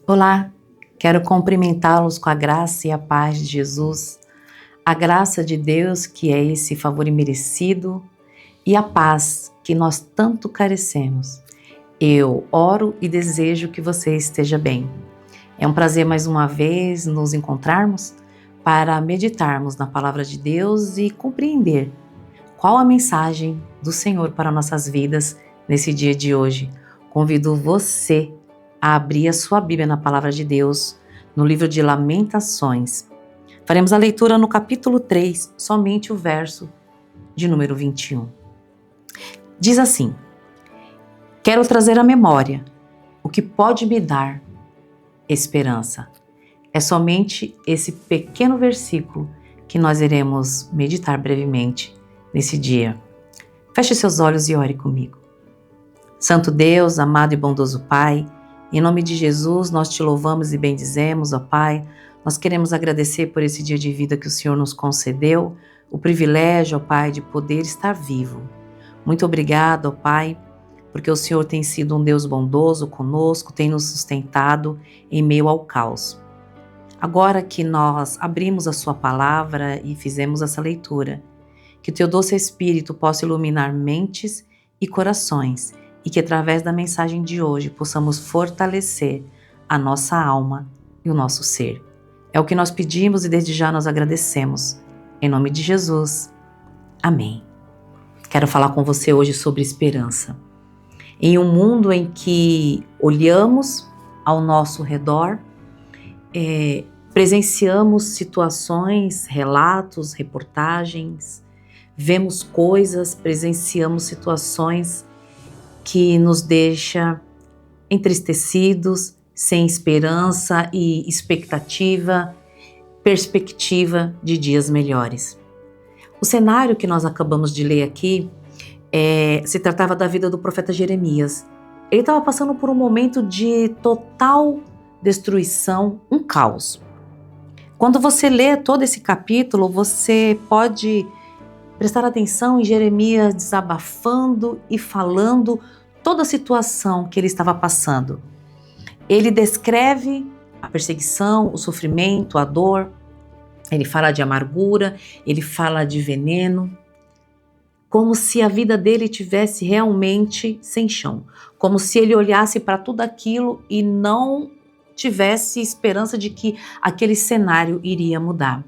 Olá, quero cumprimentá-los com a graça e a paz de Jesus, a graça de Deus, que é esse favor imerecido, e a paz que nós tanto carecemos. Eu oro e desejo que você esteja bem. É um prazer mais uma vez nos encontrarmos para meditarmos na palavra de Deus e compreender qual a mensagem do Senhor para nossas vidas nesse dia de hoje. Convido você a abrir a sua Bíblia na palavra de Deus, no livro de Lamentações. Faremos a leitura no capítulo 3, somente o verso de número 21. Diz assim: quero trazer à memória o que pode me dar esperança. É somente esse pequeno versículo que nós iremos meditar brevemente nesse dia. Feche seus olhos e ore comigo. Santo Deus, amado e bondoso Pai, em nome de Jesus, nós te louvamos e bendizemos, ó Pai. Nós queremos agradecer por esse dia de vida que o Senhor nos concedeu, o privilégio, ó Pai, de poder estar vivo. Muito obrigado, ó Pai, porque o Senhor tem sido um Deus bondoso conosco, tem nos sustentado em meio ao caos. Agora que nós abrimos a sua palavra e fizemos essa leitura, que o teu doce Espírito possa iluminar mentes e corações, e que através da mensagem de hoje possamos fortalecer a nossa alma e o nosso ser. É o que nós pedimos e desde já nós agradecemos. Em nome de Jesus. Amém. Quero falar com você hoje sobre esperança. Em um mundo em que olhamos ao nosso redor, presenciamos situações, relatos, reportagens, vemos coisas, presenciamos situações que nos deixa entristecidos, sem esperança e perspectiva de dias melhores. O cenário que nós acabamos de ler aqui se tratava da vida do profeta Jeremias. Ele estava passando por um momento de total destruição, um caos. Quando você lê todo esse capítulo, você pode prestar atenção em Jeremias desabafando e falando toda a situação que ele estava passando. Ele descreve a perseguição, o sofrimento, a dor. Ele fala de amargura, ele fala de veneno, como se a vida dele tivesse realmente sem chão, como se ele olhasse para tudo aquilo e não tivesse esperança de que aquele cenário iria mudar.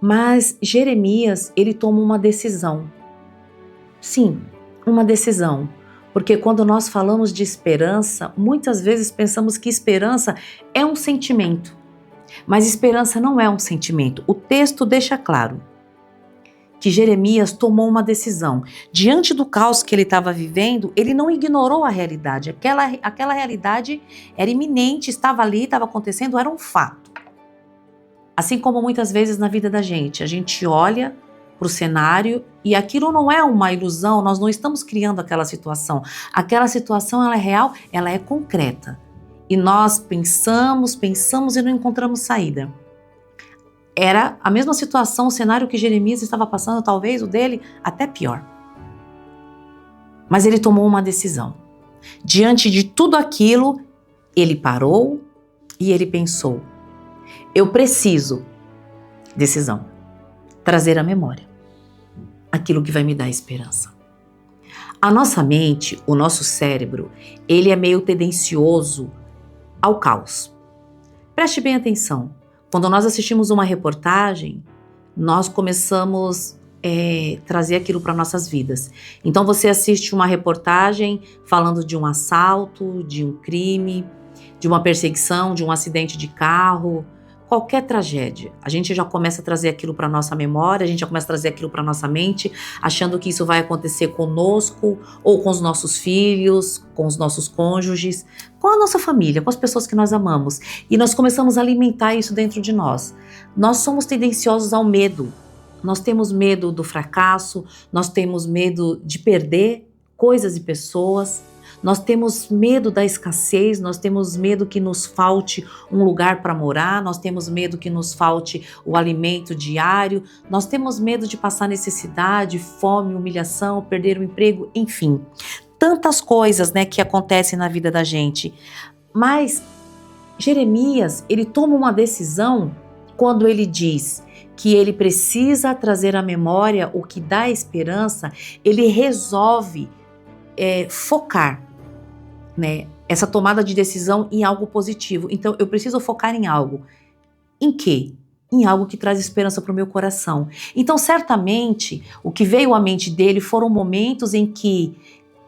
Mas Jeremias, ele toma uma decisão. Sim, uma decisão. Porque quando nós falamos de esperança, muitas vezes pensamos que esperança é um sentimento. Mas esperança não é um sentimento. O texto deixa claro que Jeremias tomou uma decisão. Diante do caos que ele estava vivendo, ele não ignorou a realidade. Aquela realidade era iminente, estava ali, estava acontecendo, era um fato. Assim como muitas vezes na vida da gente, a gente olha para o cenário e aquilo não é uma ilusão, nós não estamos criando aquela situação. Aquela situação ela é real, ela é concreta. E nós pensamos e não encontramos saída. Era a mesma situação, o cenário que Jeremias estava passando, talvez o dele até pior. Mas ele tomou uma decisão. Diante de tudo aquilo, ele parou e ele pensou: eu preciso, decisão, trazer à memória aquilo que vai me dar esperança. A nossa mente, o nosso cérebro, ele é meio tendencioso ao caos. Preste bem atenção. Quando nós assistimos uma reportagem, nós começamos a trazer aquilo para nossas vidas. Então você assiste uma reportagem falando de um assalto, de um crime, de uma perseguição, de um acidente de carro, qualquer tragédia. A gente já começa a trazer aquilo para nossa memória, a gente já começa a trazer aquilo para nossa mente, achando que isso vai acontecer conosco, ou com os nossos filhos, com os nossos cônjuges, com a nossa família, com as pessoas que nós amamos. E nós começamos a alimentar isso dentro de nós. Nós somos tendenciosos ao medo. Nós temos medo do fracasso, nós temos medo de perder coisas e pessoas. Nós temos medo da escassez, nós temos medo que nos falte um lugar para morar, nós temos medo que nos falte o alimento diário, nós temos medo de passar necessidade, fome, humilhação, perder o emprego, enfim. Tantas coisas, que acontecem na vida da gente. Mas Jeremias, ele toma uma decisão quando ele diz que ele precisa trazer à memória o que dá esperança. Ele resolve focar, né, essa tomada de decisão em algo positivo. Então, eu preciso focar em algo. Em quê? Em algo que traz esperança para o meu coração. Então, certamente, o que veio à mente dele foram momentos em que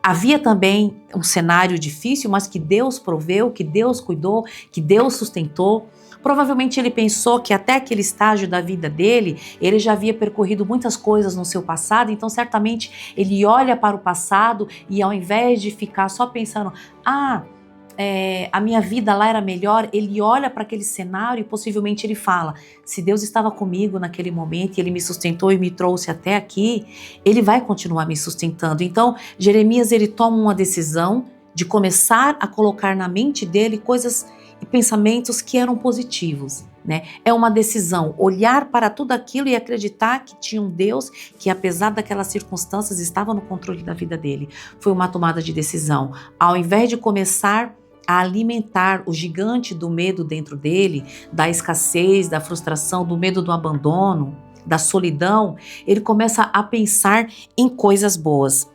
havia também um cenário difícil, mas que Deus proveu, que Deus cuidou, que Deus sustentou. Provavelmente ele pensou que até aquele estágio da vida dele, ele já havia percorrido muitas coisas no seu passado, então certamente ele olha para o passado e ao invés de ficar só pensando, a minha vida lá era melhor, ele olha para aquele cenário e possivelmente ele fala, se Deus estava comigo naquele momento e ele me sustentou e me trouxe até aqui, ele vai continuar me sustentando. Então, Jeremias, ele toma uma decisão de começar a colocar na mente dele coisas e pensamentos que eram positivos, né? É uma decisão, olhar para tudo aquilo e acreditar que tinha um Deus que, apesar daquelas circunstâncias, estava no controle da vida dele. Foi uma tomada de decisão. Ao invés de começar a alimentar o gigante do medo dentro dele, da escassez, da frustração, do medo do abandono, da solidão, ele começa a pensar em coisas boas.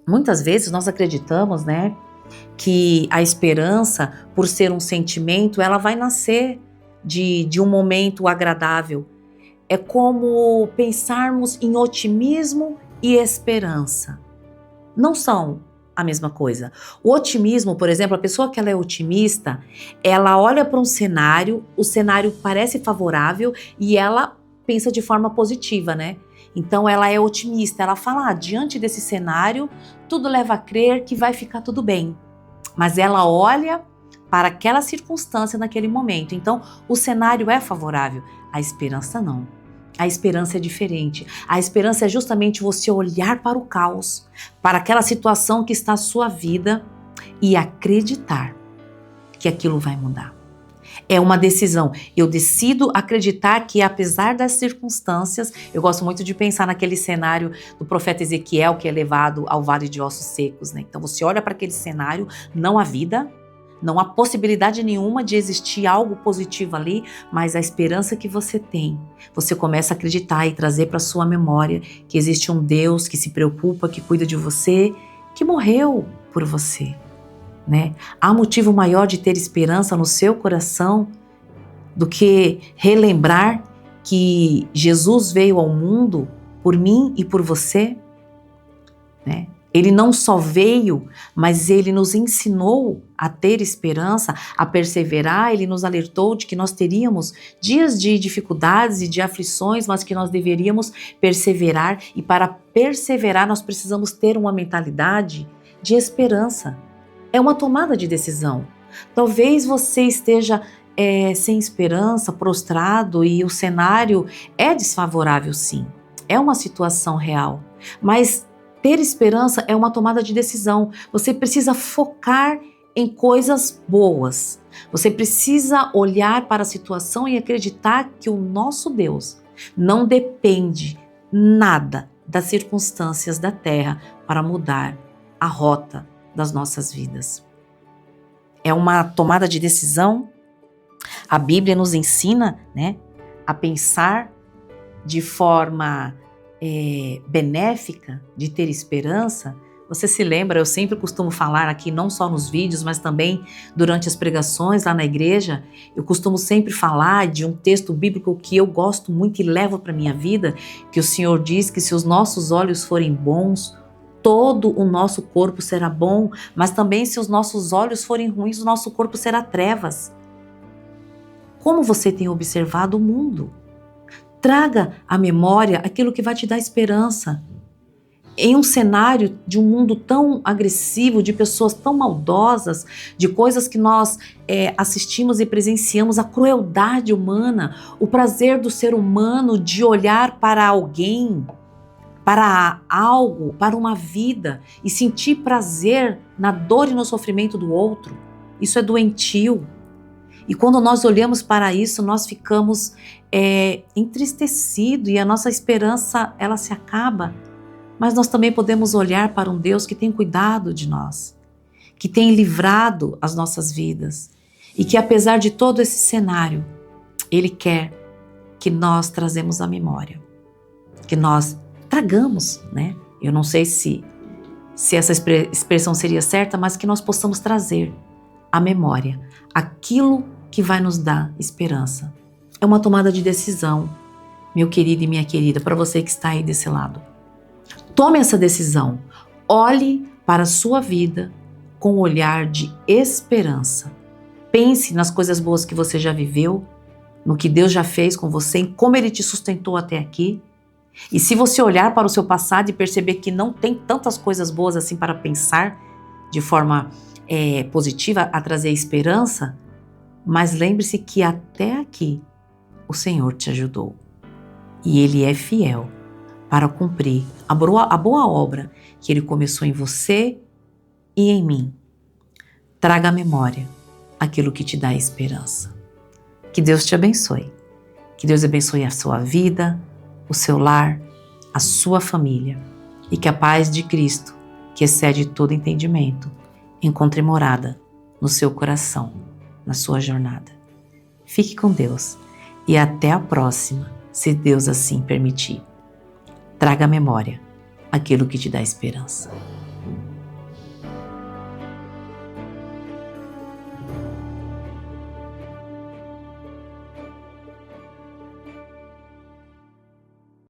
Muitas vezes nós acreditamos, né, que a esperança, por ser um sentimento, ela vai nascer de um momento agradável. É como pensarmos em otimismo e esperança. Não são a mesma coisa. O otimismo, por exemplo, a pessoa que ela é otimista, ela olha para um cenário, o cenário parece favorável e ela pensa de forma positiva, né? Então ela é otimista, ela fala, diante desse cenário, tudo leva a crer que vai ficar tudo bem. Mas ela olha para aquela circunstância naquele momento. Então o cenário é favorável, a esperança não. A esperança é diferente. A esperança é justamente você olhar para o caos, para aquela situação que está na sua vida e acreditar que aquilo vai mudar. É uma decisão. Eu decido acreditar que, apesar das circunstâncias, eu gosto muito de pensar naquele cenário do profeta Ezequiel, que é levado ao vale de ossos secos, né? Então você olha para aquele cenário, não há vida, não há possibilidade nenhuma de existir algo positivo ali, mas a esperança que você tem, você começa a acreditar e trazer para sua memória que existe um Deus que se preocupa, que cuida de você, que morreu por você, né? Há motivo maior de ter esperança no seu coração do que relembrar que Jesus veio ao mundo por mim e por você, né? Ele não só veio, mas ele nos ensinou a ter esperança, a perseverar. Ele nos alertou de que nós teríamos dias de dificuldades e de aflições, mas que nós deveríamos perseverar. E para perseverar, nós precisamos ter uma mentalidade de esperança. É uma tomada de decisão. Talvez você esteja sem esperança, prostrado, e o cenário é desfavorável, sim. É uma situação real. Mas ter esperança é uma tomada de decisão. Você precisa focar em coisas boas. Você precisa olhar para a situação e acreditar que o nosso Deus não depende nada das circunstâncias da terra para mudar a rota das nossas vidas. É uma tomada de decisão. A Bíblia nos ensina, né, a pensar de forma benéfica, de ter esperança. Você se lembra, eu sempre costumo falar aqui, não só nos vídeos, mas também durante as pregações lá na igreja, eu costumo sempre falar de um texto bíblico que eu gosto muito e levo para a minha vida, que o Senhor diz que se os nossos olhos forem bons, todo o nosso corpo será bom, mas também se os nossos olhos forem ruins, o nosso corpo será trevas. Como você tem observado o mundo? Traga à memória aquilo que vai te dar esperança. Em um cenário de um mundo tão agressivo, de pessoas tão maldosas, de coisas que nós assistimos e presenciamos, a crueldade humana, o prazer do ser humano de olhar para alguém, para algo, para uma vida e sentir prazer na dor e no sofrimento do outro. Isso é doentio. E quando nós olhamos para isso, nós ficamos entristecidos e a nossa esperança, ela se acaba. Mas nós também podemos olhar para um Deus que tem cuidado de nós, que tem livrado as nossas vidas E que apesar de todo esse cenário, Ele quer que nós trazemos a memória, que nós tragamos, né? Eu não sei se essa expressão seria certa, mas que nós possamos trazer à memória aquilo que vai nos dar esperança. É uma tomada de decisão, meu querido e minha querida, para você que está aí desse lado. Tome essa decisão. Olhe para a sua vida com um olhar de esperança. Pense nas coisas boas que você já viveu, no que Deus já fez com você, em como Ele te sustentou até aqui. E se você olhar para o seu passado e perceber que não tem tantas coisas boas assim para pensar de forma positiva, a trazer esperança, mas lembre-se que até aqui o Senhor te ajudou. E Ele é fiel para cumprir a boa obra que Ele começou em você e em mim. Traga à memória aquilo que te dá esperança. Que Deus te abençoe. Que Deus abençoe a sua vida, o seu lar, a sua família. E que a paz de Cristo, que excede todo entendimento, encontre morada no seu coração, na sua jornada. Fique com Deus e até a próxima, se Deus assim permitir. Traga à memória aquilo que te dá esperança.